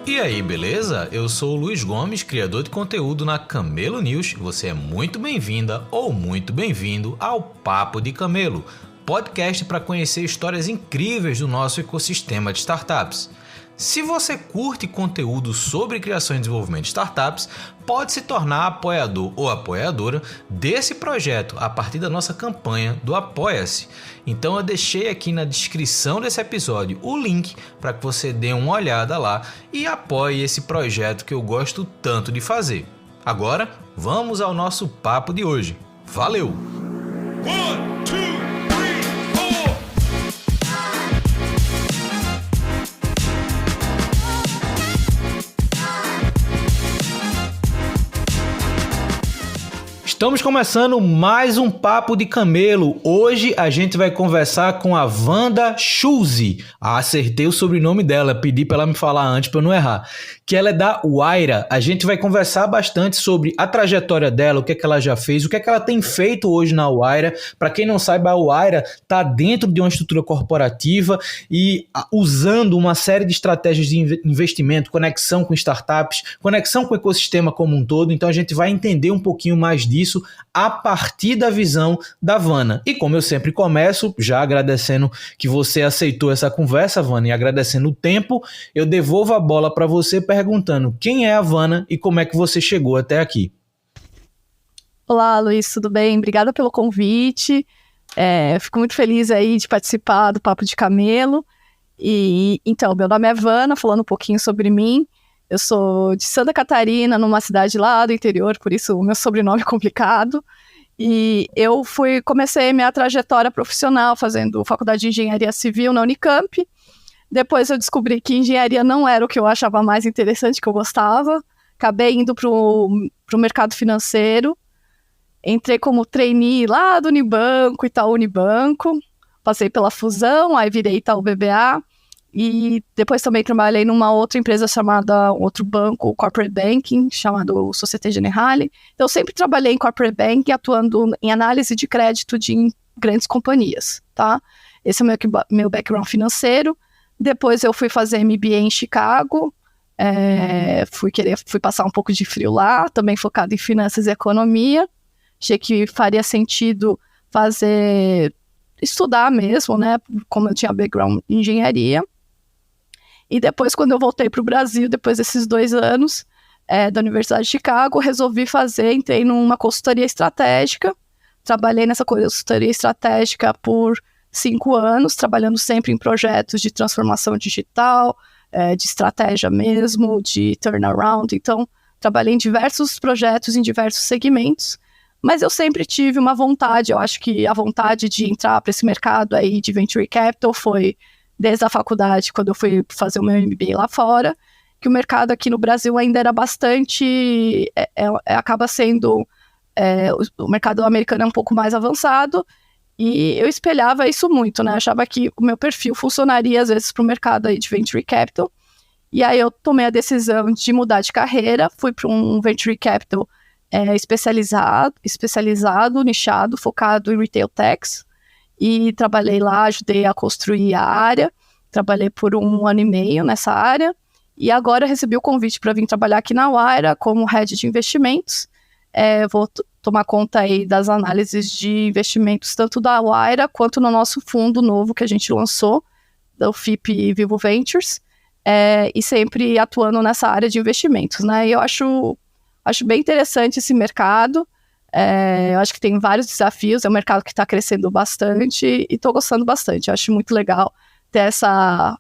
E aí, beleza? Eu sou o Luiz Gomes, criador de conteúdo na Camelo News. Você é muito bem-vinda ou muito bem-vindo ao Papo de Camelo, podcast para conhecer histórias incríveis do nosso ecossistema de startups. Se você curte conteúdo sobre criação e desenvolvimento de startups, pode se tornar apoiador ou apoiadora desse projeto a partir da nossa campanha do Apoia-se. Então eu deixei aqui na descrição desse episódio o link para que você dê uma olhada lá e apoie esse projeto que eu gosto tanto de fazer. Agora, vamos ao nosso papo de hoje. Valeu! Estamos começando mais um Papo de Camelo. Hoje a gente vai conversar com a Wanda Schulze. Acertei o sobrenome dela, pedi para ela me falar antes para eu não errar. Que ela é da Wayra. A gente vai conversar bastante sobre a trajetória dela, o que é que ela já fez, o que é que ela tem feito hoje na Wayra. Para quem não saiba, a Wayra está dentro de uma estrutura corporativa e usando uma série de estratégias de investimento, conexão com startups, conexão com o ecossistema como um todo. Então a gente vai entender um pouquinho mais disso a partir da visão da Vana. E como eu sempre começo, já agradecendo que você aceitou essa conversa, Vana, e agradecendo o tempo, eu devolvo a bola para você perguntando quem é a Vana e como é que você chegou até aqui. Olá, Luiz, tudo bem? Obrigada pelo convite. Fico muito feliz aí de participar do Papo de Camelo. Então, meu nome é Vana, falando um pouquinho sobre mim. Eu sou de Santa Catarina, numa cidade lá do interior, por isso o meu sobrenome é complicado. E eu comecei minha trajetória profissional fazendo faculdade de engenharia civil na Unicamp. Depois eu descobri que engenharia não era o que eu achava mais interessante, que eu gostava. Acabei indo para o mercado financeiro. Entrei como trainee lá do Unibanco, Itaú Unibanco. Passei pela fusão, aí virei Itaú BBA. E depois também trabalhei numa outra empresa outro banco, Corporate Banking, chamado Société Générale. Então, eu sempre trabalhei em Corporate Banking, atuando em análise de crédito de grandes companhias, tá? Esse é o meu background financeiro. Depois eu fui fazer MBA em Chicago, fui passar um pouco de frio lá, também focado em finanças e economia. Achei que faria sentido estudar mesmo, né? Como eu tinha background em engenharia. E depois, quando eu voltei para o Brasil, depois desses 2 anos da Universidade de Chicago, entrei numa consultoria estratégica. Trabalhei nessa consultoria estratégica por 5 anos, trabalhando sempre em projetos de transformação digital, de estratégia mesmo, de turnaround. Então, trabalhei em diversos projetos, em diversos segmentos. Mas eu sempre tive uma vontade, eu acho que a vontade de entrar para esse mercado aí de Venture Capital foi desde a faculdade, quando eu fui fazer o meu MBA lá fora, que o mercado aqui no Brasil ainda era bastante, acaba sendo, o mercado americano é um pouco mais avançado, e eu espelhava isso muito, né? Achava que o meu perfil funcionaria às vezes para o mercado aí de Venture Capital, e aí eu tomei a decisão de mudar de carreira, fui para um Venture Capital especializado, nichado, focado em Retail Techs, e trabalhei lá, ajudei a construir a área, trabalhei por 1 ano e meio nessa área, e agora recebi o convite para vir trabalhar aqui na Wayra como Head de Investimentos. Vou tomar conta aí das análises de investimentos tanto da Wayra quanto no nosso fundo novo que a gente lançou, do FIP Vivo Ventures, e sempre atuando nessa área de investimentos, né? E eu acho bem interessante esse mercado. Eu acho que tem vários desafios, é um mercado que está crescendo bastante e estou gostando bastante. Eu acho muito legal ter essa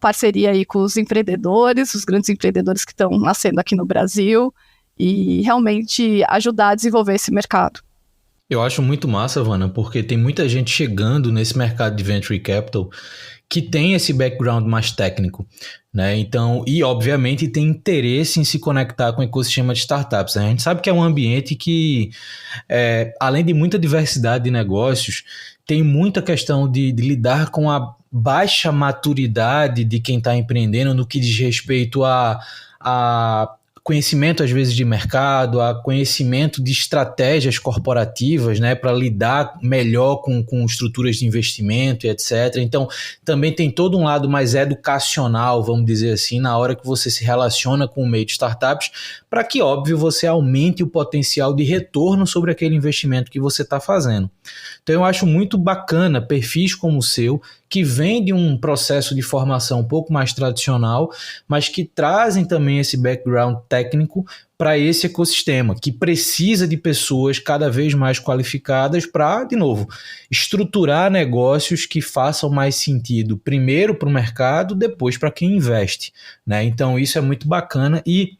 parceria aí com os empreendedores, os grandes empreendedores que estão nascendo aqui no Brasil e realmente ajudar a desenvolver esse mercado. Eu acho muito massa, Vana, porque tem muita gente chegando nesse mercado de Venture Capital que tem esse background mais técnico, né? Então, e obviamente tem interesse em se conectar com o ecossistema de startups. A gente sabe que é um ambiente que, além de muita diversidade de negócios, tem muita questão de lidar com a baixa maturidade de quem está empreendendo no que diz respeito a conhecimento, às vezes, de mercado, a conhecimento de estratégias corporativas, né, para lidar melhor com estruturas de investimento e etc. Então, também tem todo um lado mais educacional, vamos dizer assim, na hora que você se relaciona com o meio de startups, para que, óbvio, você aumente o potencial de retorno sobre aquele investimento que você está fazendo. Então, eu acho muito bacana perfis como o seu, que vem de um processo de formação um pouco mais tradicional, mas que trazem também esse background técnico para esse ecossistema, que precisa de pessoas cada vez mais qualificadas para, de novo, estruturar negócios que façam mais sentido, primeiro para o mercado, depois para quem investe, né? Então, isso é muito bacana e,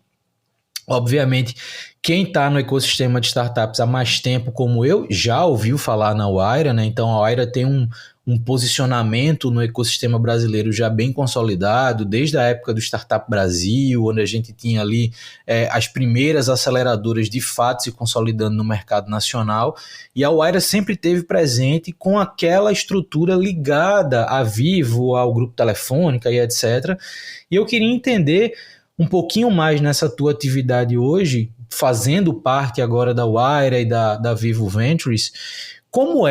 obviamente, quem está no ecossistema de startups há mais tempo, como eu, já ouviu falar na Wayra, né? Então, a Wayra tem um posicionamento no ecossistema brasileiro já bem consolidado, desde a época do Startup Brasil, onde a gente tinha ali as primeiras aceleradoras de fato se consolidando no mercado nacional, e a Wayra sempre esteve presente com aquela estrutura ligada à Vivo, ao Grupo Telefônica e etc. E eu queria entender um pouquinho mais nessa tua atividade hoje, fazendo parte agora da Wayra e da Vivo Ventures, como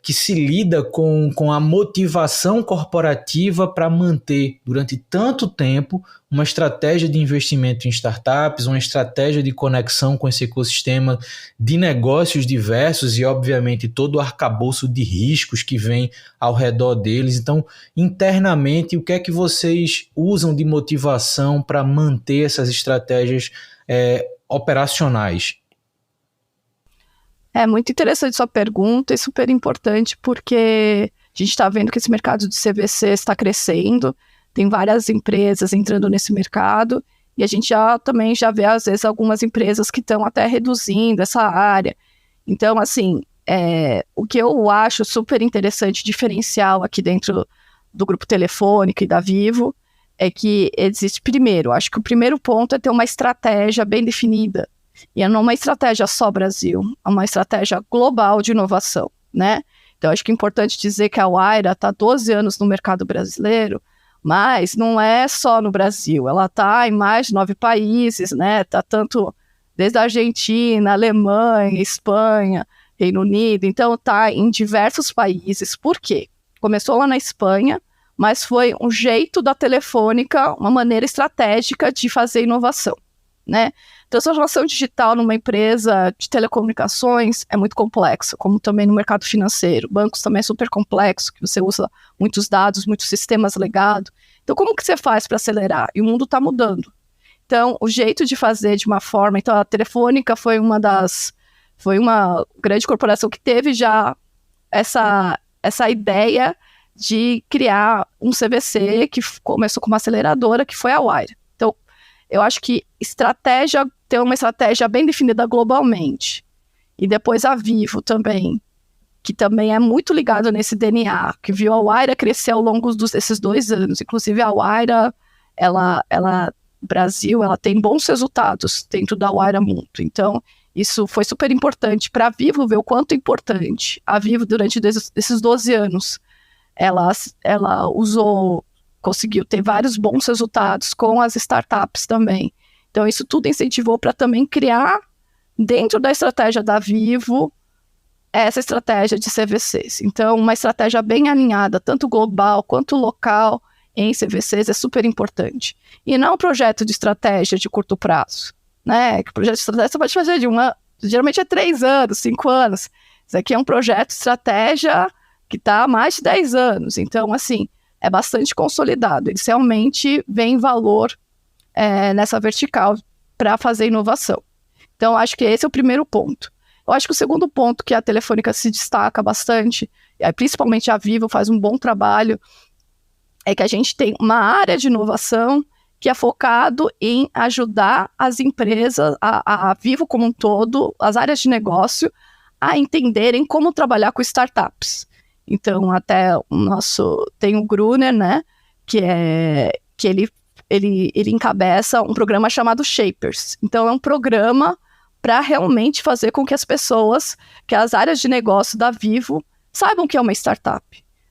que se lida com a motivação corporativa para manter durante tanto tempo uma estratégia de investimento em startups, uma estratégia de conexão com esse ecossistema de negócios diversos e, obviamente, todo o arcabouço de riscos que vem ao redor deles. Então, internamente, o que é que vocês usam de motivação para manter essas estratégias operacionais? É muito interessante sua pergunta e super importante porque a gente está vendo que esse mercado de CVC está crescendo, tem várias empresas entrando nesse mercado e a gente também já vê, às vezes, algumas empresas que estão até reduzindo essa área. Então, assim, o que eu acho super interessante, diferencial aqui dentro do Grupo Telefônica e da Vivo, é que existe, primeiro, acho que o primeiro ponto é ter uma estratégia bem definida. E não é uma estratégia só Brasil, é uma estratégia global de inovação, né? Então, acho que é importante dizer que a Wayra está há 12 anos no mercado brasileiro, mas não é só no Brasil, ela está em mais de 9 países, né? Está tanto desde a Argentina, Alemanha, Espanha, Reino Unido, então está em diversos países. Por quê? Começou lá na Espanha, mas foi um jeito da Telefônica, uma maneira estratégica de fazer inovação, né? Transformação digital numa empresa de telecomunicações é muito complexo, como também no mercado financeiro. Bancos também é super complexo, que você usa muitos dados, muitos sistemas legados. Então, como que você faz para acelerar? E o mundo está mudando. Então, o jeito de fazer de uma forma... Então, a Telefônica foi uma grande corporação que teve já essa ideia de criar um CVC, que começou com uma aceleradora, que foi a Wayra. Então, eu acho que ter uma estratégia bem definida globalmente. E depois a Vivo também, que também é muito ligado nesse DNA, que viu a Wayra crescer ao longo desses 2 anos. Inclusive a Wayra, Brasil, ela tem bons resultados dentro da Wayra Mundo. Então, isso foi super importante para a Vivo ver o quanto é importante. A Vivo, durante esses 12 anos, ela conseguiu ter vários bons resultados com as startups também. Então, isso tudo incentivou para também criar, dentro da estratégia da Vivo, essa estratégia de CVCs. Então, uma estratégia bem alinhada, tanto global quanto local, em CVCs é super importante. E não um projeto de estratégia de curto prazo, né? Que projeto de estratégia você pode fazer geralmente é 3 anos, 5 anos. Isso aqui é um projeto de estratégia que está há mais de 10 anos. Então, assim, é bastante consolidado. Eles realmente veem valor nessa vertical para fazer inovação. Então, acho que esse é o primeiro ponto. Eu acho que o segundo ponto que a Telefônica se destaca bastante, principalmente a Vivo faz um bom trabalho, é que a gente tem uma área de inovação que é focado em ajudar as empresas, a Vivo como um todo, as áreas de negócio, a entenderem como trabalhar com startups. Então, até tem o Gruner, né, que ele encabeça um programa chamado Shapers. Então, é um programa para realmente fazer com que as áreas de negócio da Vivo saibam o que é uma startup,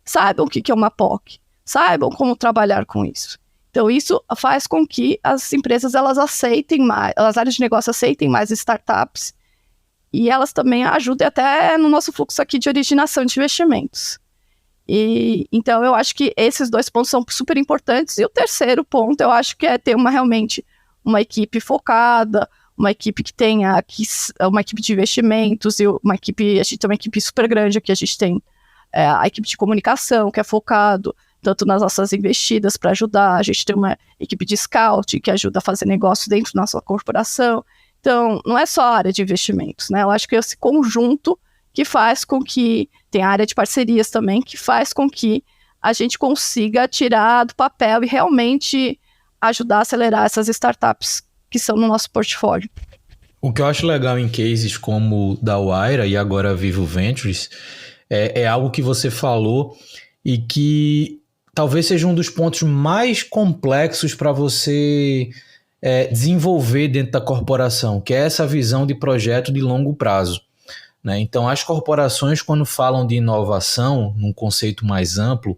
saibam o que é uma POC, saibam como trabalhar com isso. Então, isso faz com que as empresas elas aceitem mais, as áreas de negócio aceitem mais startups, e elas também ajudem até no nosso fluxo aqui de originação de investimentos. Então, eu acho que esses 2 pontos são super importantes. E o terceiro ponto, eu acho que é ter realmente uma equipe focada, uma equipe que tenha uma equipe de investimentos, e a gente tem uma equipe super grande aqui, a gente tem a equipe de comunicação, que é focado tanto nas nossas investidas para ajudar, a gente tem uma equipe de scout que ajuda a fazer negócio dentro da nossa corporação. Então, não é só a área de investimentos, né? Eu acho que esse conjunto que faz com que, tem a área de parcerias também, que faz com que a gente consiga tirar do papel e realmente ajudar a acelerar essas startups que são no nosso portfólio. O que eu acho legal em cases como o da Wayra e agora Vivo Ventures é algo que você falou e que talvez seja um dos pontos mais complexos para você desenvolver dentro da corporação, que é essa visão de projeto de longo prazo, né? Então, as corporações, quando falam de inovação, num conceito mais amplo,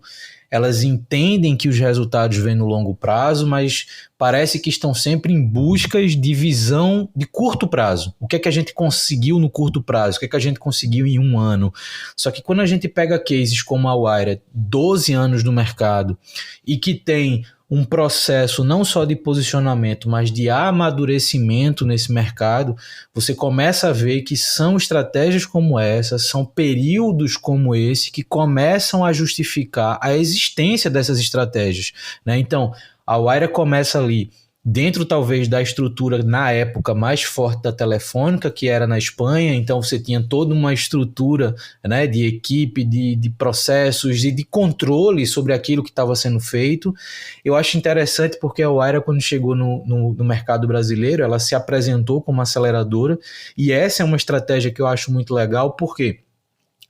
elas entendem que os resultados vêm no longo prazo, mas parece que estão sempre em busca de visão de curto prazo. O que é que a gente conseguiu no curto prazo? O que é que a gente conseguiu em 1 ano? Só que quando a gente pega cases como a Wayra, 12 anos no mercado, e que tem um processo não só de posicionamento, mas de amadurecimento nesse mercado, você começa a ver que são estratégias como essa, são períodos como esse que começam a justificar a existência dessas estratégias, né? Então, a Wayra começa ali dentro talvez da estrutura na época mais forte da Telefônica, que era na Espanha. Então você tinha toda uma estrutura, né, de equipe, de processos e de controle sobre aquilo que estava sendo feito. Eu acho interessante porque a Wayra, quando chegou no mercado brasileiro, ela se apresentou como aceleradora, e essa é uma estratégia que eu acho muito legal. Por quê?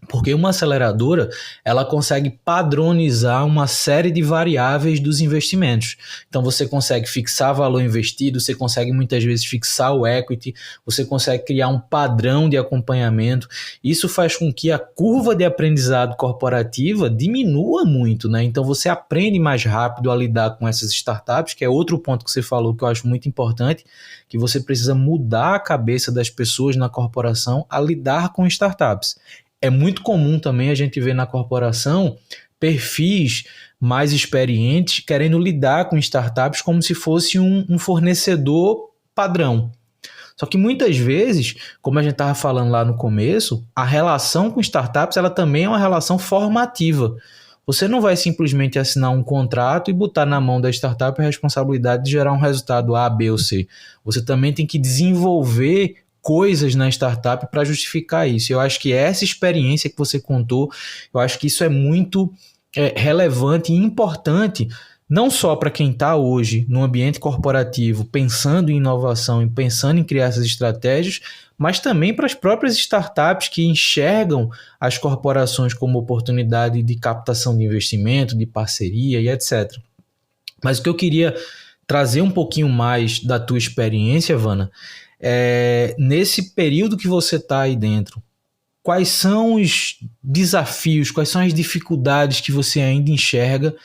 Porque uma aceleradora, ela consegue padronizar uma série de variáveis dos investimentos. Então você consegue fixar valor investido, você consegue muitas vezes fixar o equity, você consegue criar um padrão de acompanhamento. Isso faz com que a curva de aprendizado corporativa diminua muito, né? Então você aprende mais rápido a lidar com essas startups, que é outro ponto que você falou que eu acho muito importante, que você precisa mudar a cabeça das pessoas na corporação a lidar com startups. É muito comum também a gente ver na corporação perfis mais experientes querendo lidar com startups como se fosse um fornecedor padrão. Só que muitas vezes, como a gente estava falando lá no começo, a relação com startups ela também é uma relação formativa. Você não vai simplesmente assinar um contrato e botar na mão da startup a responsabilidade de gerar um resultado A, B ou C. Você também tem que desenvolver coisas na startup para justificar isso. Eu acho que essa experiência que você contou, eu acho que isso é muito relevante e importante, não só para quem está hoje no ambiente corporativo pensando em inovação e pensando em criar essas estratégias, mas também para as próprias startups que enxergam as corporações como oportunidade de captação de investimento, de parceria e etc. Mas o que eu queria trazer um pouquinho mais da tua experiência, Vana, nesse período que você está aí dentro, quais são os desafios, quais são as dificuldades que você ainda enxerga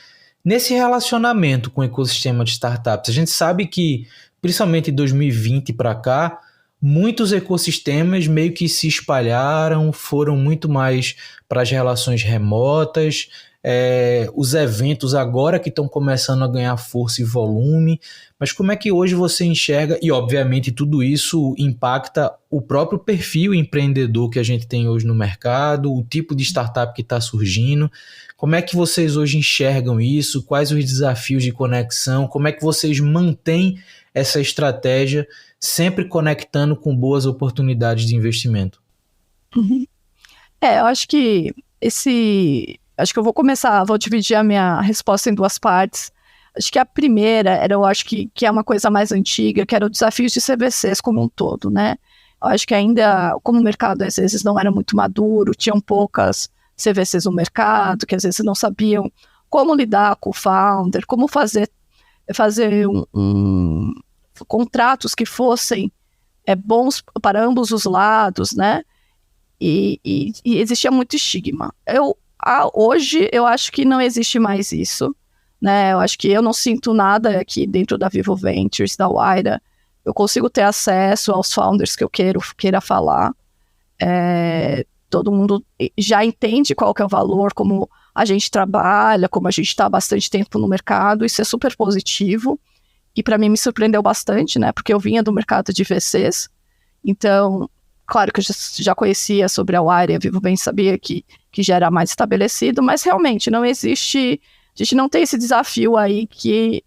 nesse relacionamento com o ecossistema de startups? A gente sabe que, principalmente em 2020 para cá, muitos ecossistemas meio que se espalharam, foram muito mais para as relações remotas, os eventos agora que estão começando a ganhar força e volume, mas como é que hoje você enxerga, e obviamente tudo isso impacta o próprio perfil empreendedor que a gente tem hoje no mercado, o tipo de startup que está surgindo, como é que vocês hoje enxergam isso, quais os desafios de conexão, como é que vocês mantêm essa estratégia sempre conectando com boas oportunidades de investimento? Uhum. Eu acho que acho que eu vou dividir a minha resposta em 2 partes. Acho que a primeira era, eu acho que é uma coisa mais antiga, que era o desafio de CVCs como um todo, né? Eu acho que ainda, como o mercado às vezes não era muito maduro, tinham poucas CVCs no mercado, que às vezes não sabiam como lidar com o founder, como fazer contratos que fossem bons para ambos os lados, né? E existia muito estigma. Hoje eu acho que não existe mais isso, né? Eu acho que eu não sinto nada aqui dentro da Vivo Ventures, da Wayra. Eu consigo ter acesso aos founders que eu queira falar. Todo mundo já entende qual que é o valor, como a gente trabalha, como a gente está há bastante tempo no mercado. Isso é super positivo. E para mim me surpreendeu bastante, né? Porque eu vinha do mercado de VCs. Então, claro que eu já conhecia sobre a Wayra e a Vivo Ventures, sabia que já era mais estabelecido, mas realmente não existe... A gente não tem esse desafio aí que,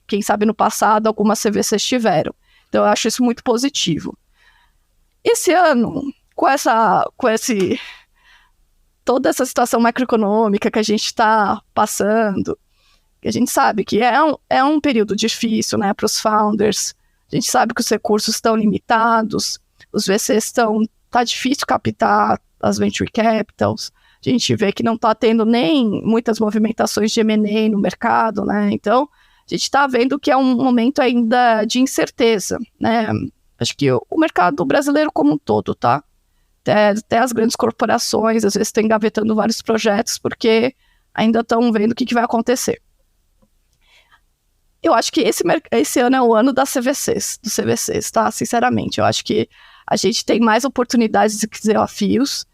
quem sabe, no passado algumas CVCs tiveram. Então, eu acho isso muito positivo. Esse ano, toda essa situação macroeconômica que a gente está passando, que a gente sabe que é um período difícil, né, para os founders. A gente sabe que os recursos estão limitados, os VCs tá difícil captar as venture capitals. A gente vê que não está tendo nem muitas movimentações de M&A no mercado, né? Então, a gente está vendo que é um momento ainda de incerteza, né? Acho que o mercado brasileiro como um todo, tá? Até as grandes corporações, às vezes, estão engavetando vários projetos porque ainda estão vendo o que vai acontecer. Eu acho que esse ano é o ano dos CVCs, tá? Sinceramente, eu acho que a gente tem mais oportunidades e desafios.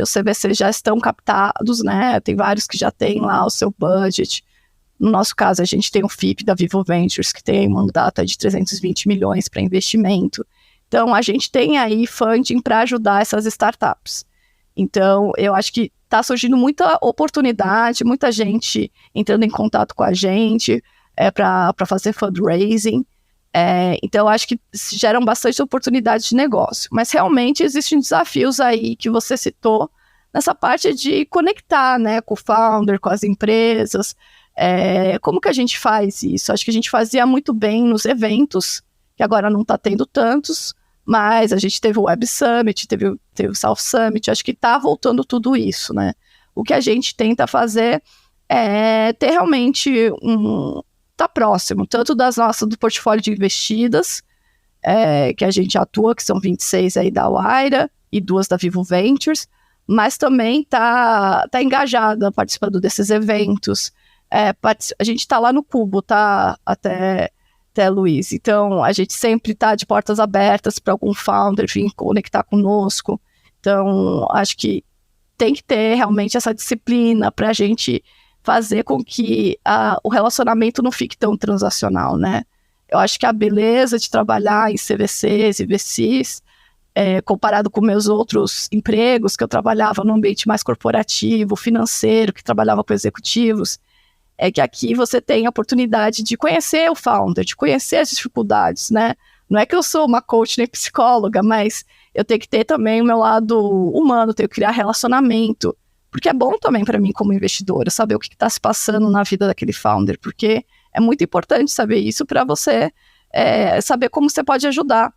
Os CVCs já estão captados, né? Tem vários que já têm lá o seu budget. No nosso caso, a gente tem o FIP da Vivo Ventures, que tem uma data de 320 milhões para investimento. Então, a gente tem aí funding para ajudar essas startups. Então, eu acho que está surgindo muita oportunidade, muita gente entrando em contato com a gente para fazer fundraising. Então, eu acho que geram bastante oportunidades de negócio. Mas, realmente, existem desafios aí que você citou nessa parte de conectar, né, com o founder, com as empresas. Como que a gente faz isso? Acho que a gente fazia muito bem nos eventos, que agora não está tendo tantos, mas a gente teve o Web Summit, teve o South Summit, acho que está voltando tudo isso, né? O que a gente tenta fazer é ter realmente tá próximo, tanto do portfólio de investidas, que a gente atua, que são 26 aí da Wayra e 2 da Vivo Ventures, mas também tá engajada participando desses eventos. A gente tá lá no Cubo, tá? Até Luiz. Então, a gente sempre tá de portas abertas para algum founder vir conectar conosco. Então, acho que tem que ter realmente essa disciplina para a gente fazer com que o relacionamento não fique tão transacional, né? Eu acho que a beleza de trabalhar em CVCs e VCs, comparado com meus outros empregos, que eu trabalhava num ambiente mais corporativo, financeiro, que trabalhava com executivos, é que aqui você tem a oportunidade de conhecer o founder, de conhecer as dificuldades, né? Não é que eu sou uma coach nem psicóloga, mas eu tenho que ter também o meu lado humano, tenho que criar relacionamento, porque é bom também para mim como investidora saber o que está se passando na vida daquele founder, porque é muito importante saber isso para você saber como você pode ajudar.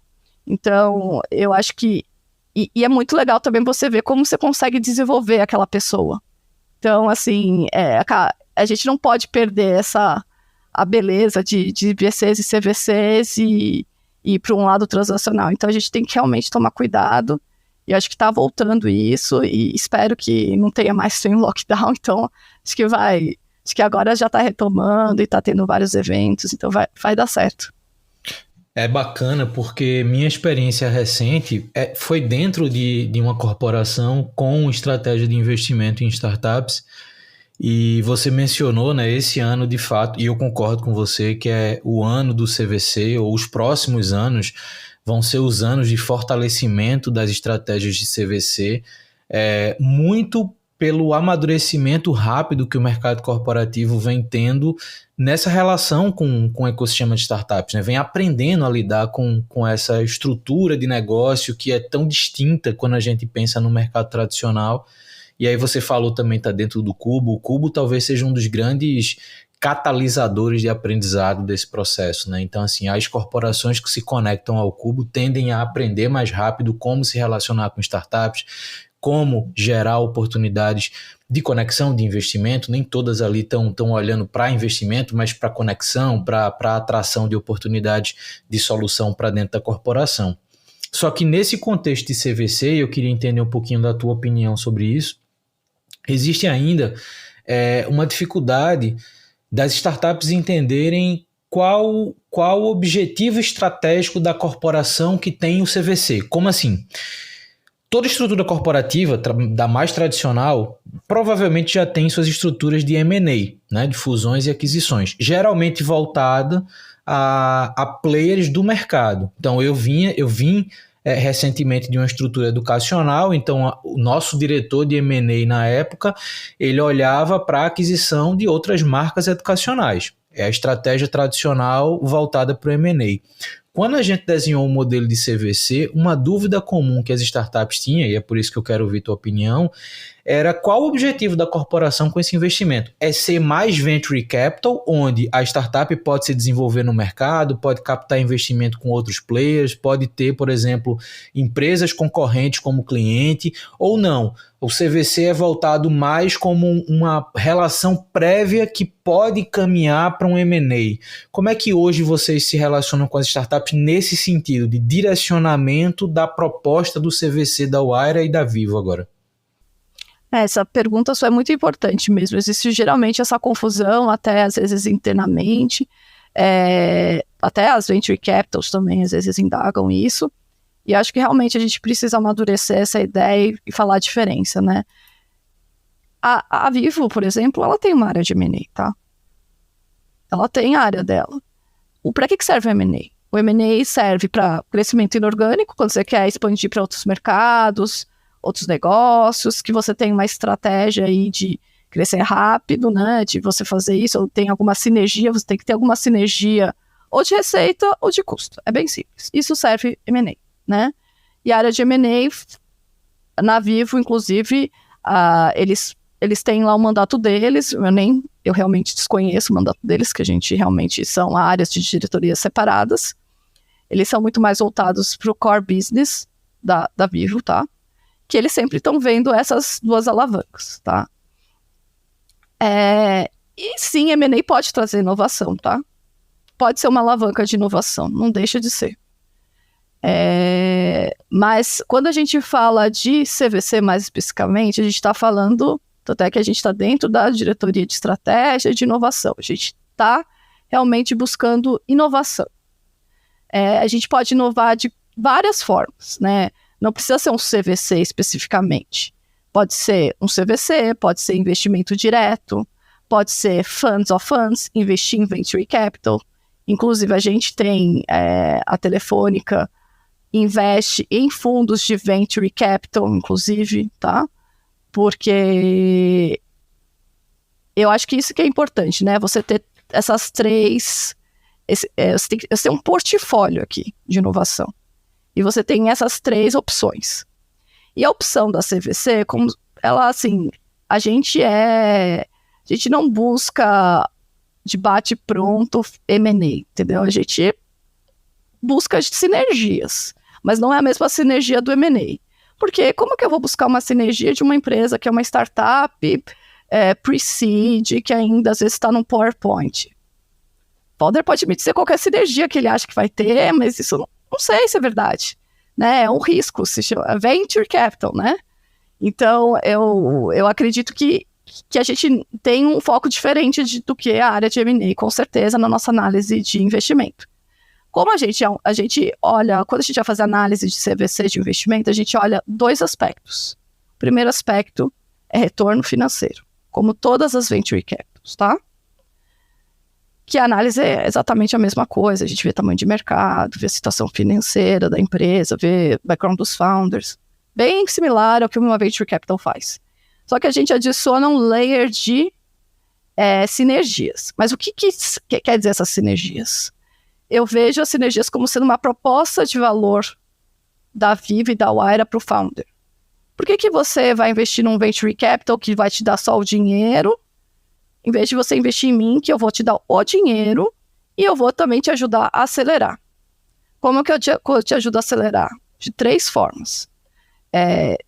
Então, eu acho que... E é muito legal também você ver como você consegue desenvolver aquela pessoa. Então, assim, a gente não pode perder a beleza de VCs e CVCs e ir para um lado transacional. Então, a gente tem que realmente tomar cuidado. E acho que está voltando isso. E espero que não tenha mais sem lockdown. Então, acho que agora já está retomando e está tendo vários eventos. Então, vai dar certo. É bacana porque minha experiência recente foi dentro de uma corporação com estratégia de investimento em startups. E você mencionou, né, esse ano de fato, e eu concordo com você, que é o ano do CVC, ou os próximos anos vão ser os anos de fortalecimento das estratégias de CVC, muito pelo amadurecimento rápido que o mercado corporativo vem tendo nessa relação com o ecossistema de startups, né? Vem aprendendo a lidar com essa estrutura de negócio que é tão distinta quando a gente pensa no mercado tradicional. E aí você falou também, está dentro do Cubo. O Cubo talvez seja um dos grandes catalisadores de aprendizado desse processo, né? Então, assim, as corporações que se conectam ao Cubo tendem a aprender mais rápido como se relacionar com startups, como gerar oportunidades de conexão, de investimento. Nem todas ali estão olhando para investimento, mas para conexão, para atração de oportunidades de solução para dentro da corporação. Só que nesse contexto de CVC, eu queria entender um pouquinho da tua opinião sobre isso. Existe ainda uma dificuldade das startups entenderem qual o objetivo estratégico da corporação que tem o CVC. Como assim? Toda estrutura corporativa, da mais tradicional, provavelmente já tem suas estruturas de M&A, né, de fusões e aquisições, geralmente voltada a players do mercado. Então, eu vim recentemente de uma estrutura educacional, então o nosso diretor de M&A na época, ele olhava para a aquisição de outras marcas educacionais. É a estratégia tradicional voltada para o M&A. Quando a gente desenhou o modelo de CVC, uma dúvida comum que as startups tinham, e é por isso que eu quero ouvir tua opinião, era qual o objetivo da corporação com esse investimento? É ser mais venture capital, onde a startup pode se desenvolver no mercado, pode captar investimento com outros players, pode ter, por exemplo, empresas concorrentes como cliente, ou não? O CVC é voltado mais como uma relação prévia que pode caminhar para um M&A. Como é que hoje vocês se relacionam com as startups nesse sentido de direcionamento da proposta do CVC da Wayra e da Vivo agora? Essa pergunta só é muito importante mesmo. Existe geralmente essa confusão, até às vezes internamente, até as venture capitals também às vezes indagam isso. E acho que realmente a gente precisa amadurecer essa ideia e falar a diferença, né? A Vivo, por exemplo, ela tem uma área de M&A, tá? Ela tem a área dela. Para que serve o M&A? O M&A serve para crescimento inorgânico, quando você quer expandir para outros mercados, outros negócios, que você tem uma estratégia aí de crescer rápido, né? De você fazer isso, ou tem alguma sinergia, você tem que ter alguma sinergia ou de receita ou de custo. É bem simples. Isso serve M&A. Né? E a área de M&A, na Vivo, inclusive, eles têm lá o mandato deles, eu realmente desconheço o mandato deles, que a gente realmente são áreas de diretoria separadas. Eles são muito mais voltados para o core business da Vivo, tá? Que eles sempre estão vendo essas duas alavancas, tá? E sim, M&A pode trazer inovação, tá? Pode ser uma alavanca de inovação, não deixa de ser. Mas quando a gente fala de CVC mais especificamente, a gente está falando, tanto é que a gente está dentro da diretoria de estratégia e de inovação, a gente está realmente buscando inovação. A gente pode inovar de várias formas, né? Não precisa ser um CVC especificamente, pode ser um CVC, pode ser investimento direto, pode ser funds of funds, investir em venture capital. Inclusive a gente tem a Telefônica investe em fundos de venture capital, inclusive, tá? Porque eu acho que isso que é importante, né? Você ter essas três... Você tem que ter um portfólio aqui de inovação. E você tem essas três opções. E a opção da CVC, como ela, assim, a gente não busca de bate-pronto M&A, entendeu? A gente busca sinergias. Mas não é a mesma sinergia do M&A. Porque como que eu vou buscar uma sinergia de uma empresa que é uma startup pre-seed, que ainda às vezes está no PowerPoint? O Valder pode me dizer qualquer sinergia que ele acha que vai ter, mas isso não sei se é verdade. Né? É um risco, se chama Venture Capital, né? Então, eu acredito que a gente tem um foco diferente do que a área de M&A, com certeza, na nossa análise de investimento. Como a gente olha, quando a gente vai fazer análise de CVC de investimento, a gente olha dois aspectos. O primeiro aspecto é retorno financeiro, como todas as venture capitals, tá? Que a análise é exatamente a mesma coisa, a gente vê tamanho de mercado, vê a situação financeira da empresa, vê o background dos founders, bem similar ao que uma venture capital faz. Só que a gente adiciona um layer de sinergias. Mas o que quer dizer essas sinergias? Eu vejo as sinergias como sendo uma proposta de valor da Vivo e da Wayra para o founder. Por que você vai investir num venture capital que vai te dar só o dinheiro, em vez de você investir em mim, que eu vou te dar o dinheiro e eu vou também te ajudar a acelerar? Como que eu te ajudo a acelerar? De 3 formas.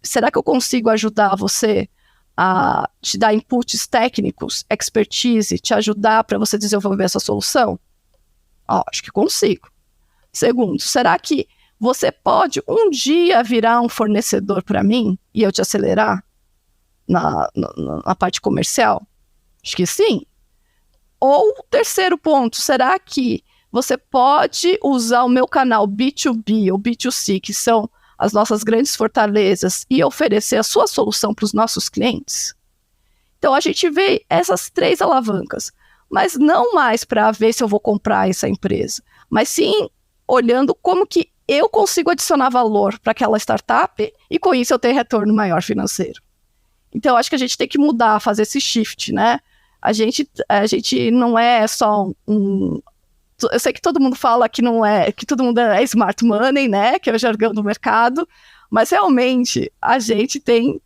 Será que eu consigo ajudar você a te dar inputs técnicos, expertise, te ajudar para você desenvolver essa solução? Acho que consigo. Segundo, será que você pode um dia virar um fornecedor para mim e eu te acelerar na parte comercial? Acho que sim. Ou terceiro ponto, será que você pode usar o meu canal B2B ou B2C, que são as nossas grandes fortalezas, e oferecer a sua solução para os nossos clientes? Então, a gente vê essas 3 alavancas, mas não mais para ver se eu vou comprar essa empresa, mas sim olhando como que eu consigo adicionar valor para aquela startup e, com isso, eu ter retorno maior financeiro. Então, acho que a gente tem que mudar, fazer esse shift, né? A gente não é só eu sei que todo mundo fala que não é, que todo mundo é smart money, né? Que é o jargão do mercado, mas realmente a gente tem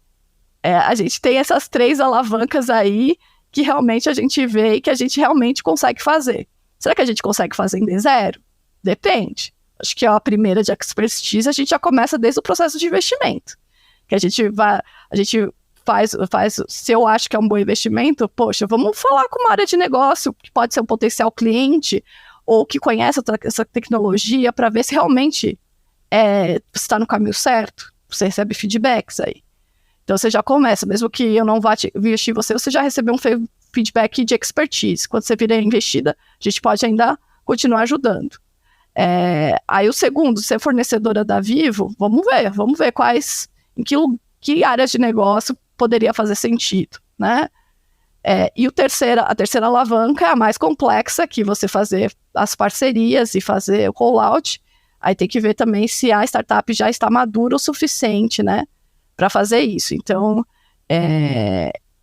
essas 3 alavancas aí que realmente a gente vê e que a gente realmente consegue fazer. Será que a gente consegue fazer em D0? Depende. Acho que a primeira de expertise a gente já começa desde o processo de investimento. Que a gente faz, se eu acho que é um bom investimento, poxa, vamos falar com uma área de negócio que pode ser um potencial cliente ou que conhece essa tecnologia para ver se realmente você está no caminho certo. Você recebe feedbacks aí. Então você já começa, mesmo que eu não vá investir em você já recebeu um feedback de expertise. Quando você virar investida, a gente pode ainda continuar ajudando. Aí o segundo, ser fornecedora da Vivo, vamos ver em que áreas de negócio poderia fazer sentido, né? E a terceira alavanca é a mais complexa, que você fazer as parcerias e fazer o rollout. Aí tem que ver também se a startup já está madura o suficiente, né, para fazer isso. Então,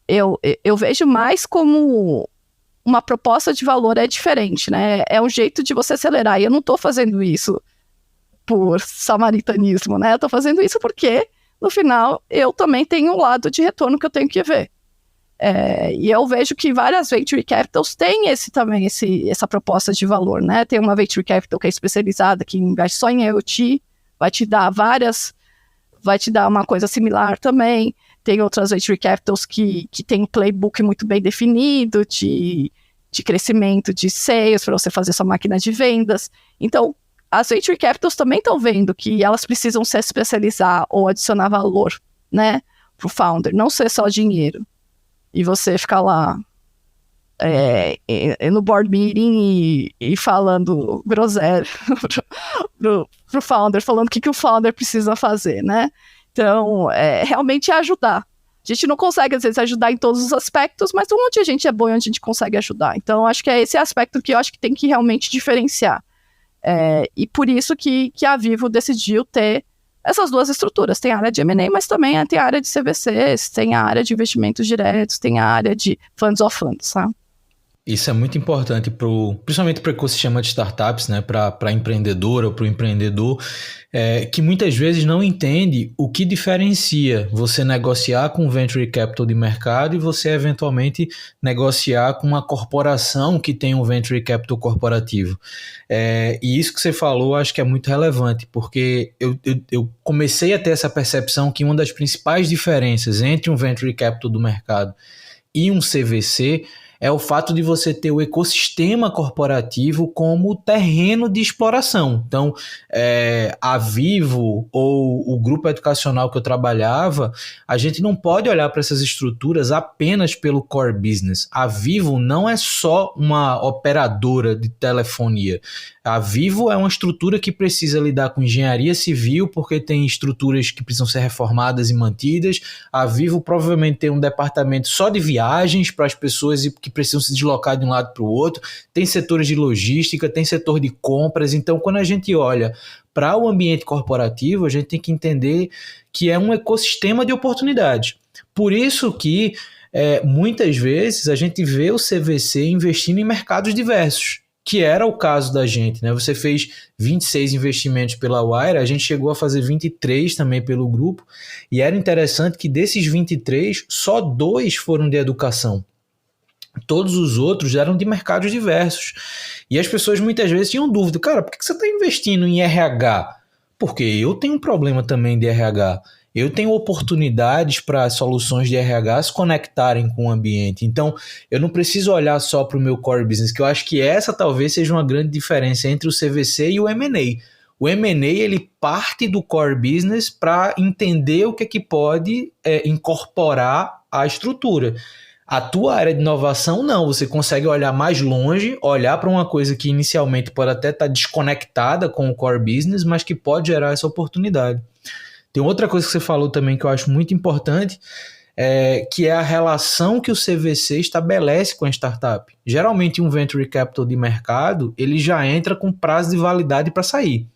eu vejo mais como uma proposta de valor diferente, né? É um jeito de você acelerar. E eu não estou fazendo isso por samaritanismo, né? Eu estou fazendo isso porque, no final, eu também tenho um lado de retorno que eu tenho que ver. E eu vejo que várias Venture Capitals têm essa proposta de valor, né? Tem uma Venture Capital que é especializada, que investe só em IoT, vai te dar uma coisa similar também. Tem outras Venture Capitals que tem um playbook muito bem definido de crescimento de sales, para você fazer sua máquina de vendas. Então, as Venture Capitals também estão vendo que elas precisam se especializar ou adicionar valor, né, para o founder, não ser só dinheiro. E você ficar lá no board meeting e falando groselha pro founder, falando o que o founder precisa fazer, né? Então, realmente é ajudar. A gente não consegue, às vezes, ajudar em todos os aspectos, mas onde a gente é bom e onde a gente consegue ajudar. Então, acho que é esse aspecto que eu acho que tem que realmente diferenciar. E por isso que a Vivo decidiu ter essas 2 estruturas. Tem a área de M&A, mas também tem a área de CVCs, tem a área de investimentos diretos, tem a área de funds of funds, sabe? Isso é muito importante, principalmente para o ecossistema de startups, né, para a empreendedora ou para o empreendedor, que muitas vezes não entende o que diferencia você negociar com venture capital de mercado e você eventualmente negociar com uma corporação que tem um venture capital corporativo. E isso que você falou, acho que é muito relevante, porque eu comecei a ter essa percepção que uma das principais diferenças entre um venture capital do mercado e um CVC é o fato de você ter o ecossistema corporativo como terreno de exploração. Então, a Vivo ou o grupo educacional que eu trabalhava, a gente não pode olhar para essas estruturas apenas pelo core business. A Vivo não é só uma operadora de telefonia. A Vivo é uma estrutura que precisa lidar com engenharia civil, porque tem estruturas que precisam ser reformadas e mantidas. A Vivo provavelmente tem um departamento só de viagens para as pessoas que precisam se deslocar de um lado para o outro. Tem setores de logística, tem setor de compras. Então, quando a gente olha para o ambiente corporativo, a gente tem que entender que é um ecossistema de oportunidades. Por isso que muitas vezes a gente vê o CVC investindo em mercados diversos, que era o caso da gente, né? Você fez 26 investimentos pela Wire, a gente chegou a fazer 23 também pelo grupo, e era interessante que desses 23, só 2 foram de educação. Todos os outros eram de mercados diversos. E as pessoas muitas vezes tinham dúvida, cara, por que você está investindo em RH? Porque eu tenho um problema também de RH. Eu tenho oportunidades para soluções de RH se conectarem com o ambiente. Então, eu não preciso olhar só para o meu core business, que eu acho que essa talvez seja uma grande diferença entre o CVC e o M&A. O M&A, ele parte do core business para entender o que pode incorporar à estrutura. A tua área de inovação, não. Você consegue olhar mais longe, olhar para uma coisa que inicialmente pode até estar desconectada com o core business, mas que pode gerar essa oportunidade. Tem outra coisa que você falou também que eu acho muito importante, que é a relação que o CVC estabelece com a startup. Geralmente um venture capital de mercado, ele já entra com prazo de validade para sair.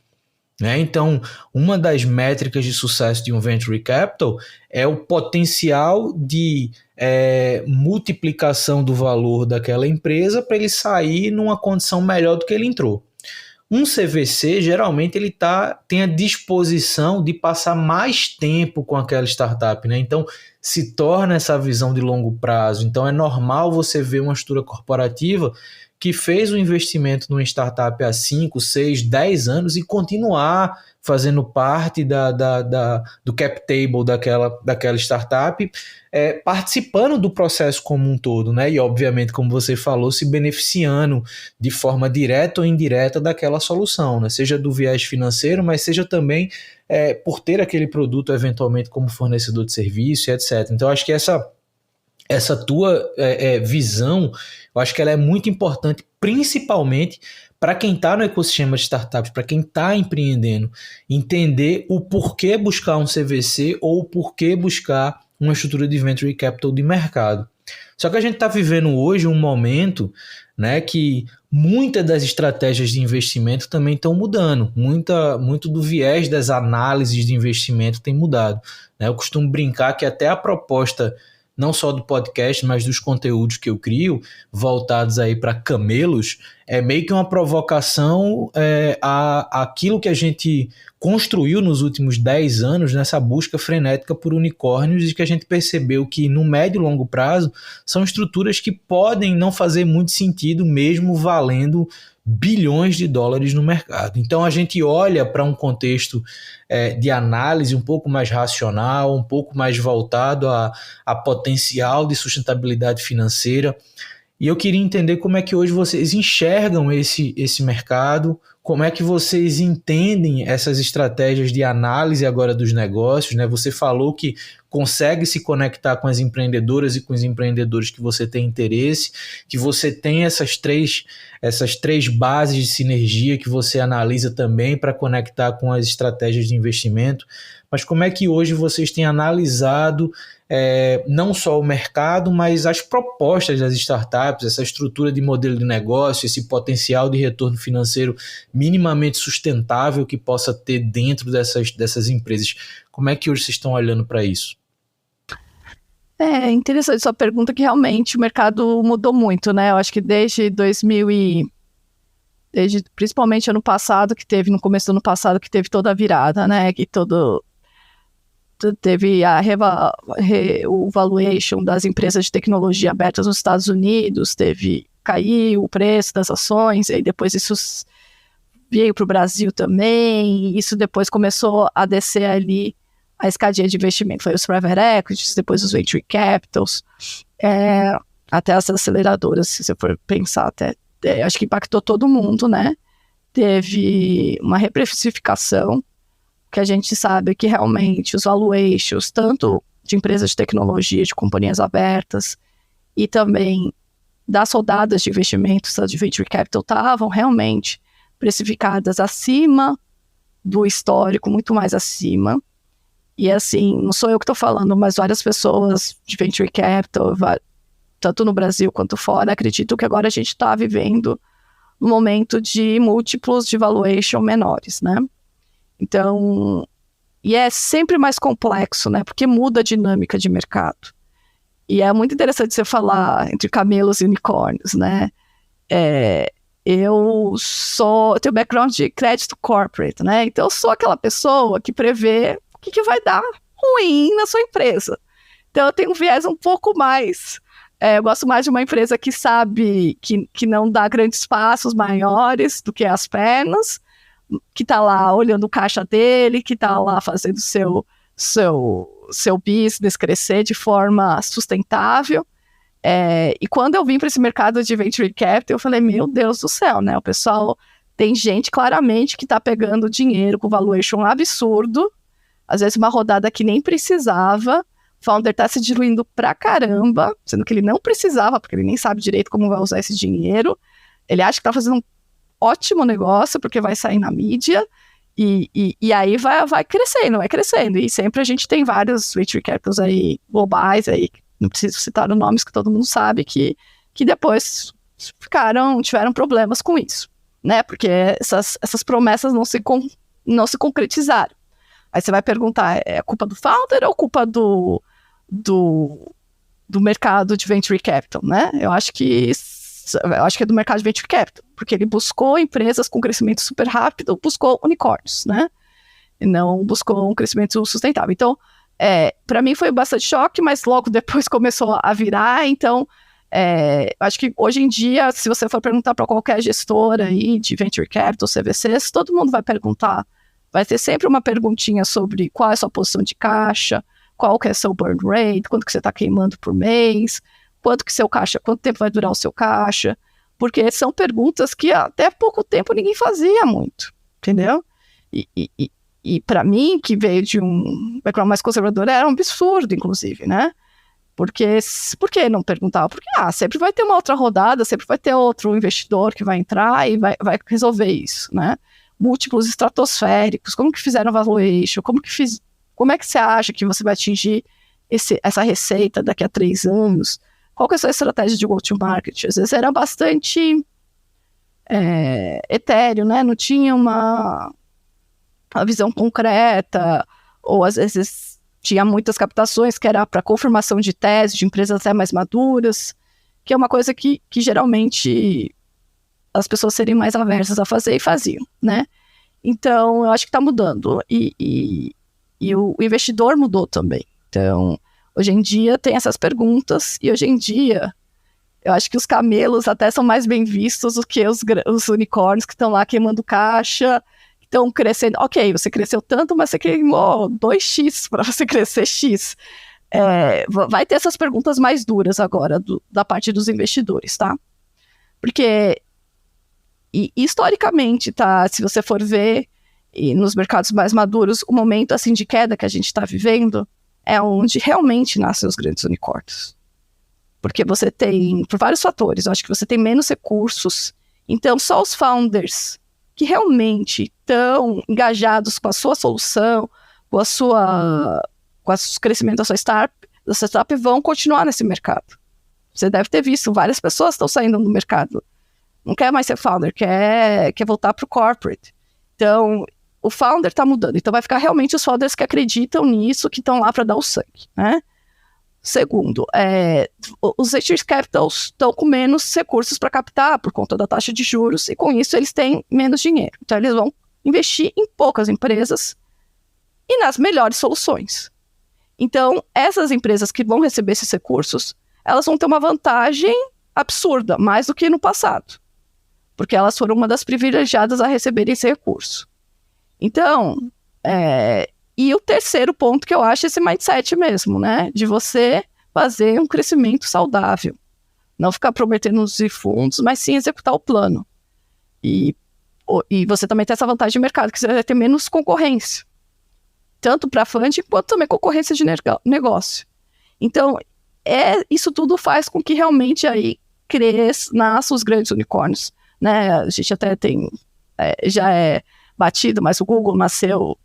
Então, uma das métricas de sucesso de um venture capital é o potencial de multiplicação do valor daquela empresa para ele sair numa condição melhor do que ele entrou. Um CVC, geralmente, ele tem a disposição de passar mais tempo com aquela startup, né? Então, se torna essa visão de longo prazo. Então, é normal você ver uma estrutura corporativa que fez o investimento numa startup há 5, 6, 10 anos e continuar fazendo parte do cap table daquela startup, participando do processo como um todo, né? E, obviamente, como você falou, se beneficiando de forma direta ou indireta daquela solução, né? Seja do viés financeiro, mas seja também por ter aquele produto, eventualmente, como fornecedor de serviço, etc. Então, acho que essa tua visão, eu acho que ela é muito importante, principalmente para quem está no ecossistema de startups, para quem está empreendendo, entender o porquê buscar um CVC ou o porquê buscar uma estrutura de venture capital de mercado. Só que a gente está vivendo hoje um momento, né, que muitas das estratégias de investimento também estão mudando, muito do viés das análises de investimento tem mudado, né? Eu costumo brincar que até a proposta não só do podcast, mas dos conteúdos que eu crio, voltados aí para camelos, é meio que uma provocação àquilo que a gente construiu nos últimos 10 anos, nessa busca frenética por unicórnios, e que a gente percebeu que no médio e longo prazo são estruturas que podem não fazer muito sentido, mesmo valendo bilhões de dólares no mercado. Então a gente olha para um contexto de análise um pouco mais racional, um pouco mais voltado a potencial de sustentabilidade financeira. E eu queria entender como é que hoje vocês enxergam esse mercado, como é que vocês entendem essas estratégias de análise agora dos negócios, né? Você falou que consegue se conectar com as empreendedoras e com os empreendedores que você tem interesse, que você tem essas três bases de sinergia que você analisa também para conectar com as estratégias de investimento. Mas como é que hoje vocês têm analisado não só o mercado, mas as propostas das startups, essa estrutura de modelo de negócio, esse potencial de retorno financeiro minimamente sustentável que possa ter dentro dessas empresas? Como é que hoje vocês estão olhando para isso? É interessante sua pergunta, que realmente o mercado mudou muito, né? Eu acho que desde principalmente ano passado, no começo do ano passado, que teve toda a virada, né? Que teve o valuation das empresas de tecnologia abertas nos Estados Unidos, caiu o preço das ações, e depois isso veio para o Brasil também, e isso depois começou a descer ali a escadinha de investimento. Foi os private equities, depois os venture capitals, até as aceleradoras, se você for pensar, acho que impactou todo mundo, né? Teve uma reprecificação, que a gente sabe que realmente os valuations, tanto de empresas de tecnologia, de companhias abertas, e também das rodadas de investimentos de venture capital, estavam realmente precificadas acima do histórico, muito mais acima. E assim, não sou eu que estou falando, mas várias pessoas de venture capital, tanto no Brasil quanto fora, acredito que agora a gente está vivendo um momento de múltiplos de valuation menores, né? Então, e é sempre mais complexo, né? Porque muda a dinâmica de mercado. E é muito interessante você falar entre camelos e unicórnios, né? Eu tenho background de crédito corporate, né? Então eu sou aquela pessoa que prevê o que vai dar ruim na sua empresa. Então eu tenho um viés um pouco mais... eu gosto mais de uma empresa que sabe que não dá grandes passos maiores do que as pernas, que está lá olhando o caixa dele, que está lá fazendo seu business crescer de forma sustentável. E quando eu vim para esse mercado de venture capital, eu falei, meu Deus do céu, né? O pessoal, tem gente claramente que está pegando dinheiro com valuation absurdo, às vezes uma rodada que nem precisava, O founder tá se diluindo pra caramba, sendo que ele não precisava, porque ele nem sabe direito como vai usar esse dinheiro. Ele acha que tá fazendo um ótimo negócio, porque vai sair na mídia, e aí vai crescendo. E sempre a gente tem vários venture capitals aí, globais aí, não preciso citar os nomes que todo mundo sabe, que depois tiveram problemas com isso, né? Porque essas promessas não se concretizaram. Aí você vai perguntar, é culpa do founder ou culpa do mercado de venture capital, né? Eu acho que é do mercado de venture capital, porque ele buscou empresas com crescimento super rápido, buscou unicórnios, né? E não buscou um crescimento sustentável. Então, para mim foi bastante choque, mas logo depois começou a virar. Então, acho que hoje em dia, se você for perguntar para qualquer gestora aí de venture capital, CVCs, todo mundo vai perguntar. Vai ter sempre uma perguntinha sobre qual é a sua posição de caixa, qual que é seu burn rate, quanto que você está queimando por mês, quanto tempo vai durar o seu caixa, porque são perguntas que até pouco tempo ninguém fazia muito, entendeu? E para mim, que veio de um background mais conservador, era um absurdo, inclusive, né? Porque, por que não perguntar? Porque sempre vai ter uma outra rodada, sempre vai ter outro investidor que vai entrar e vai resolver isso, né? Múltiplos estratosféricos, como que fizeram valuation, como é que você acha que você vai atingir essa receita daqui a 3 anos? Qual que é a sua estratégia de go-to-market? Às vezes era bastante etéreo, né? Não tinha uma visão concreta, ou às vezes tinha muitas captações que era para confirmação de tese de empresas até mais maduras, que é uma coisa que geralmente as pessoas serem mais aversas a fazer e faziam, né? Então, eu acho que está mudando. E o investidor mudou também. Então, hoje em dia tem essas perguntas, e hoje em dia eu acho que os camelos até são mais bem vistos do que os unicórnios que estão lá queimando caixa, que estão crescendo. Ok, você cresceu tanto, mas você queimou 2x para você crescer X. Vai ter essas perguntas mais duras agora da parte dos investidores, tá? Porque historicamente, tá? Se você for ver nos mercados mais maduros, o momento assim de queda que a gente está vivendo é onde realmente nascem os grandes unicórnios. Porque você tem, por vários fatores, eu acho que você tem menos recursos. Então, só os founders que realmente estão engajados com a sua solução, com o crescimento da sua startup, vão continuar nesse mercado. Você deve ter visto, várias pessoas estão saindo do mercado. Não quer mais ser founder, quer voltar para o corporate. Então, o founder está mudando. Então, vai ficar realmente os founders que acreditam nisso, que estão lá para dar o sangue, né? Segundo, os venture capitals estão com menos recursos para captar por conta da taxa de juros, e com isso eles têm menos dinheiro. Então, eles vão investir em poucas empresas e nas melhores soluções. Então, essas empresas que vão receber esses recursos, elas vão ter uma vantagem absurda, mais do que no passado, porque elas foram uma das privilegiadas a receber esse recurso. Então, e o terceiro ponto que eu acho é esse mindset mesmo, né? De você fazer um crescimento saudável. Não ficar prometendo os fundos, mas sim executar o plano. E você também tem essa vantagem de mercado, que você vai ter menos concorrência. Tanto para funding, quanto também concorrência de negócio. Então, isso tudo faz com que realmente aí nasçam os grandes unicórnios, né? A gente até tem, já é batido, mas o Google nasceu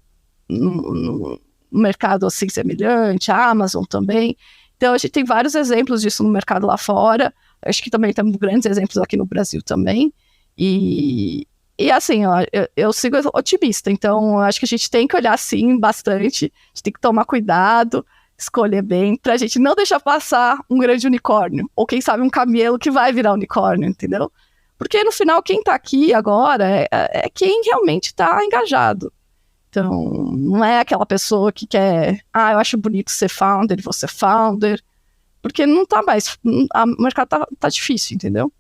no mercado assim semelhante, a Amazon também. Então, a gente tem vários exemplos disso no mercado lá fora. Acho que também temos grandes exemplos aqui no Brasil também. E assim, eu sigo otimista. Então, acho que a gente tem que olhar, sim, bastante. A gente tem que tomar cuidado, escolher bem, pra gente não deixar passar um grande unicórnio. Ou, quem sabe, um camelo que vai virar unicórnio, entendeu? Porque, no final, quem tá aqui agora é quem realmente tá engajado. Então, não é aquela pessoa que quer, eu acho bonito ser founder, você founder, porque não tá mais, o mercado tá difícil, entendeu?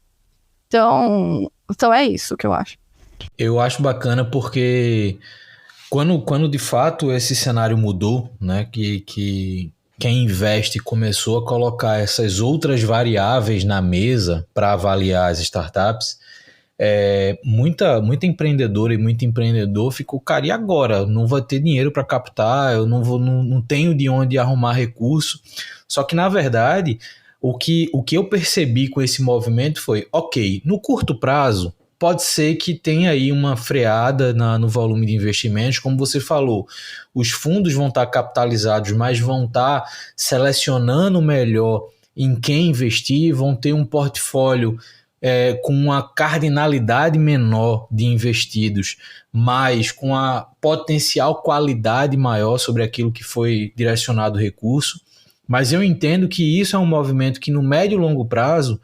Então é isso que eu acho. Eu acho bacana porque quando de fato esse cenário mudou, né, que quem investe começou a colocar essas outras variáveis na mesa para avaliar as startups, muita empreendedora e muito empreendedor ficou, cara, e agora? Não vou ter dinheiro para captar, eu não tenho de onde arrumar recurso. Só que, na verdade, o que eu percebi com esse movimento foi, ok, no curto prazo, pode ser que tenha aí uma freada no volume de investimentos, como você falou, os fundos vão estar capitalizados, mas vão estar selecionando melhor em quem investir, vão ter um portfólio com uma cardinalidade menor de investidos, mas com a potencial qualidade maior sobre aquilo que foi direcionado o recurso. Mas eu entendo que isso é um movimento que no médio e longo prazo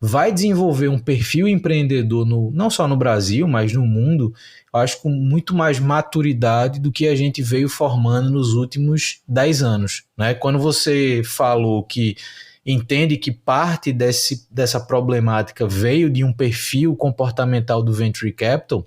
vai desenvolver um perfil empreendedor, não só no Brasil, mas no mundo, eu acho com muito mais maturidade do que a gente veio formando nos últimos 10 anos. Né? Quando você falou que entende que parte dessa problemática veio de um perfil comportamental do Venture Capital,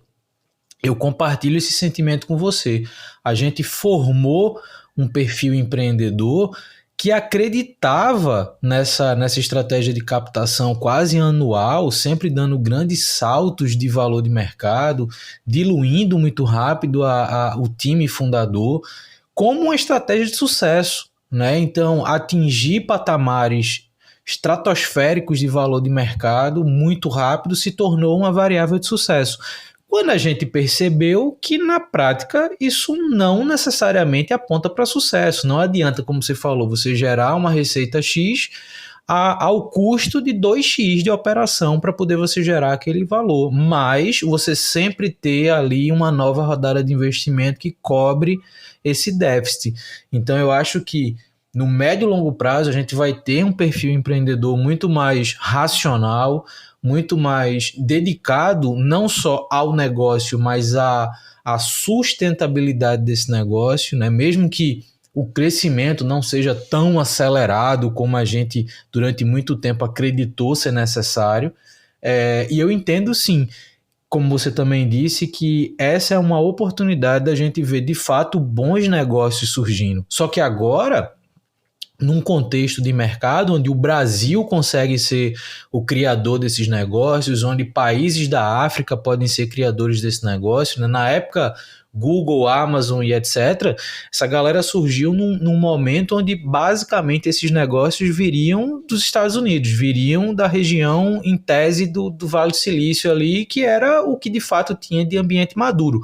eu compartilho esse sentimento com você. A gente formou um perfil empreendedor que acreditava nessa estratégia de captação quase anual, sempre dando grandes saltos de valor de mercado, diluindo muito rápido o time fundador, como uma estratégia de sucesso. Né? Então, atingir patamares estratosféricos de valor de mercado muito rápido se tornou uma variável de sucesso. Quando a gente percebeu que, na prática, isso não necessariamente aponta para sucesso. Não adianta, como você falou, você gerar uma receita X ao custo de 2x de operação para poder você gerar aquele valor. Mas você sempre ter ali uma nova rodada de investimento que cobre esse déficit. Então, eu acho que no médio e longo prazo a gente vai ter um perfil empreendedor muito mais racional, muito mais dedicado não só ao negócio, mas à sustentabilidade desse negócio, né? Mesmo que o crescimento não seja tão acelerado como a gente durante muito tempo acreditou ser necessário. E eu entendo sim, como você também disse, que essa é uma oportunidade da gente ver de fato bons negócios surgindo. Só que agora, num contexto de mercado onde o Brasil consegue ser o criador desses negócios, onde países da África podem ser criadores desse negócio, né? Na época, Google, Amazon e etc., essa galera surgiu num momento onde basicamente esses negócios viriam dos Estados Unidos, viriam da região, em tese, do Vale do Silício ali, que era o que de fato tinha de ambiente maduro.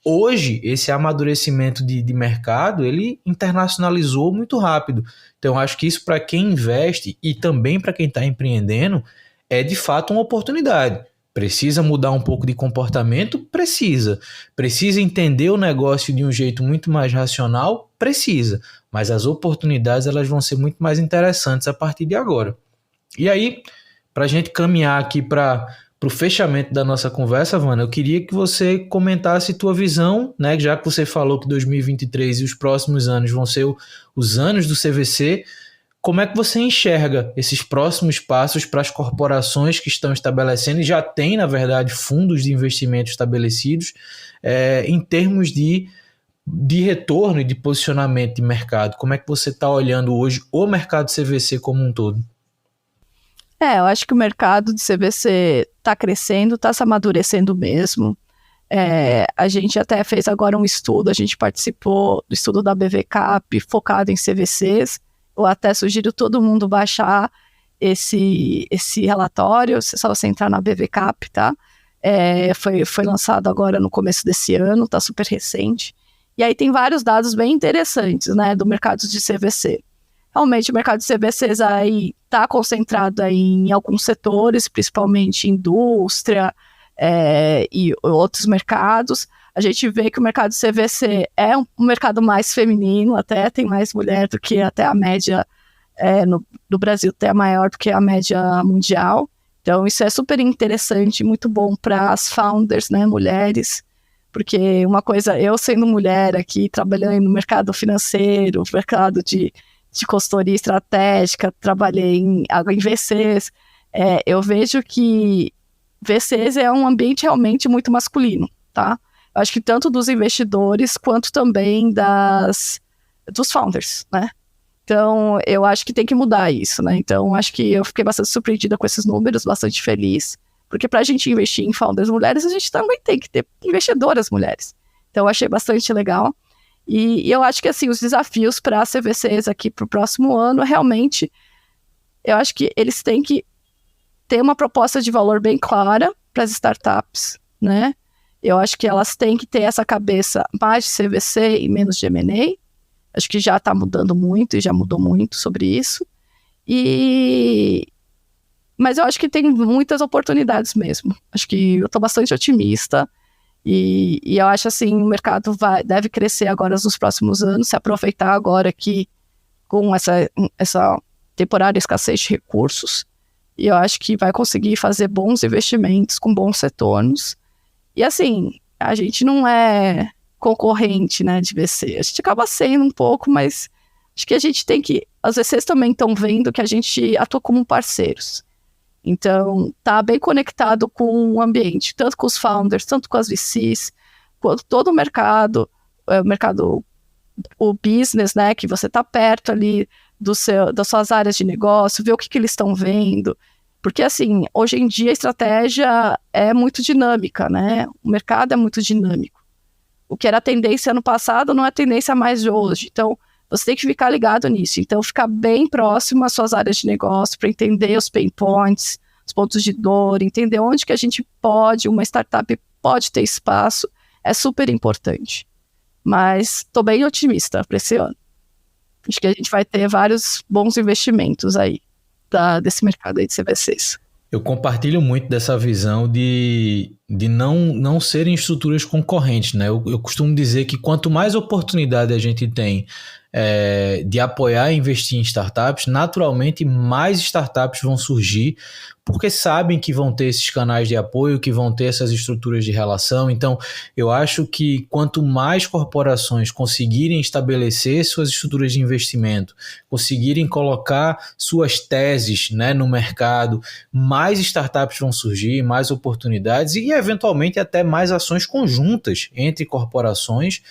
Hoje, esse amadurecimento de mercado, ele internacionalizou muito rápido. Então, acho que isso para quem investe e também para quem está empreendendo é de fato uma oportunidade. Precisa mudar um pouco de comportamento? Precisa. Precisa entender o negócio de um jeito muito mais racional? Precisa. Mas as oportunidades elas vão ser muito mais interessantes a partir de agora. E aí, para a gente caminhar aqui para o fechamento da nossa conversa, Vana, eu queria que você comentasse tua visão, né? Já que você falou que 2023 e os próximos anos vão ser os anos do CVC, como é que você enxerga esses próximos passos para as corporações que estão estabelecendo e já têm, na verdade, fundos de investimento estabelecidos em termos de retorno e de posicionamento de mercado? Como é que você está olhando hoje o mercado CVC como um todo? Eu acho que o mercado de CVC está crescendo, está se amadurecendo mesmo. A gente até fez agora um estudo, a gente participou do estudo da BVCap focado em CVCs. Eu até sugiro todo mundo baixar esse relatório, só você entrar na BVCap, tá? Foi lançado agora no começo desse ano, tá super recente. E aí tem vários dados bem interessantes, né, do mercado de CVC. Realmente o mercado de CVCs aí está concentrado aí em alguns setores, principalmente indústria e outros mercados. A gente vê que o mercado de CVC é um mercado mais feminino, até tem mais mulher do que até a média no Brasil, até maior do que a média mundial. Então isso é super interessante, muito bom para as founders, né, mulheres, porque uma coisa, eu sendo mulher aqui, trabalhando no mercado financeiro, mercado de consultoria estratégica, trabalhei em VCs, eu vejo que VCs é um ambiente realmente muito masculino, tá? Eu acho que tanto dos investidores quanto também dos founders, né? Então, eu acho que tem que mudar isso, né? Então, acho que eu fiquei bastante surpreendida com esses números, bastante feliz. Porque para a gente investir em founders mulheres, a gente também tem que ter investidoras mulheres. Então, eu achei bastante legal. E eu acho que, assim, os desafios para as CVCs aqui para o próximo ano, realmente, eu acho que eles têm que ter uma proposta de valor bem clara para as startups, né? Eu acho que elas têm que ter essa cabeça mais de CVC e menos de M&A. Acho que já está mudando muito e já mudou muito sobre isso. Mas eu acho que tem muitas oportunidades mesmo. Acho que eu estou bastante otimista e eu acho assim, o mercado deve crescer agora nos próximos anos, se aproveitar agora aqui com essa temporária escassez de recursos. E eu acho que vai conseguir fazer bons investimentos com bons retornos. E assim, a gente não é concorrente, né, de VC. A gente acaba sendo um pouco, mas acho que a gente tem que... As VCs também estão vendo que a gente atua como parceiros. Então, tá bem conectado com o ambiente, tanto com os founders, tanto com as VCs, quanto todo o mercado, o business, né, que você tá perto ali das suas áreas de negócio, ver o que eles estão vendo. Porque, assim, hoje em dia a estratégia é muito dinâmica, né? O mercado é muito dinâmico. O que era tendência ano passado não é tendência mais de hoje. Então, você tem que ficar ligado nisso. Então, ficar bem próximo às suas áreas de negócio para entender os pain points, os pontos de dor, entender onde que a gente uma startup pode ter espaço, é super importante. Mas estou bem otimista para esse ano. Acho que a gente vai ter vários bons investimentos aí desse mercado aí de CVCs. Eu compartilho muito dessa visão de não serem estruturas concorrentes, né? Eu costumo dizer que quanto mais oportunidade a gente tem de apoiar e investir em startups, naturalmente mais startups vão surgir, porque sabem que vão ter esses canais de apoio, que vão ter essas estruturas de relação. Então, eu acho que quanto mais corporações conseguirem estabelecer suas estruturas de investimento, conseguirem colocar suas teses, né, no mercado, mais startups vão surgir, mais oportunidades e, eventualmente, até mais ações conjuntas entre corporações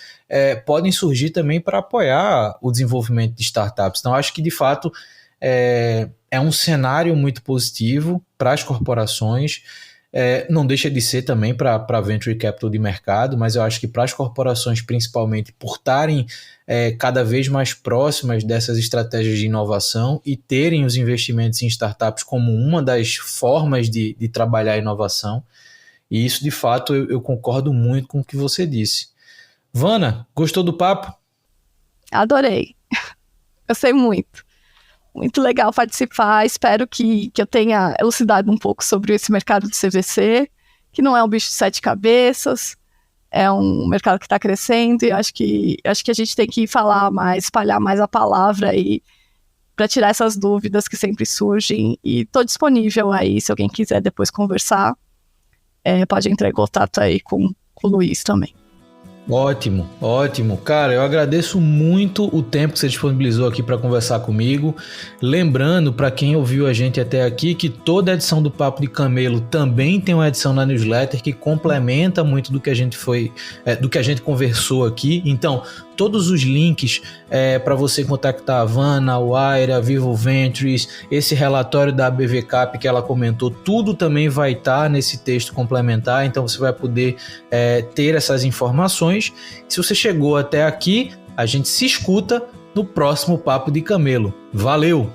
podem surgir também para apoiar o desenvolvimento de startups. Então, acho que, de fato, é um cenário muito positivo para as corporações, não deixa de ser também para a Venture Capital de mercado, mas eu acho que para as corporações, principalmente, por estarem cada vez mais próximas dessas estratégias de inovação e terem os investimentos em startups como uma das formas de trabalhar a inovação, e isso, de fato, eu concordo muito com o que você disse. Vana, gostou do papo? Adorei. Gostei muito. Muito legal participar. Espero que eu tenha elucidado um pouco sobre esse mercado de CVC, que não é um bicho de 7 cabeças, é um mercado que está crescendo e acho que a gente tem que falar mais, espalhar mais a palavra aí para tirar essas dúvidas que sempre surgem. E estou disponível aí, se alguém quiser depois conversar, pode entrar em contato aí com o Luiz também. Ótimo, ótimo. Cara, eu agradeço muito o tempo que você disponibilizou aqui para conversar comigo. Lembrando, para quem ouviu a gente até aqui, que toda edição do Papo de Camelo também tem uma edição na newsletter que complementa muito do que a gente conversou aqui. Então, todos os links para você contactar a Vana, a Wire, a Vivo Ventures, esse relatório da BVCap que ela comentou, tudo também vai estar nesse texto complementar, então você vai poder ter essas informações. Se você chegou até aqui, a gente se escuta no próximo Papo de Camelo. Valeu!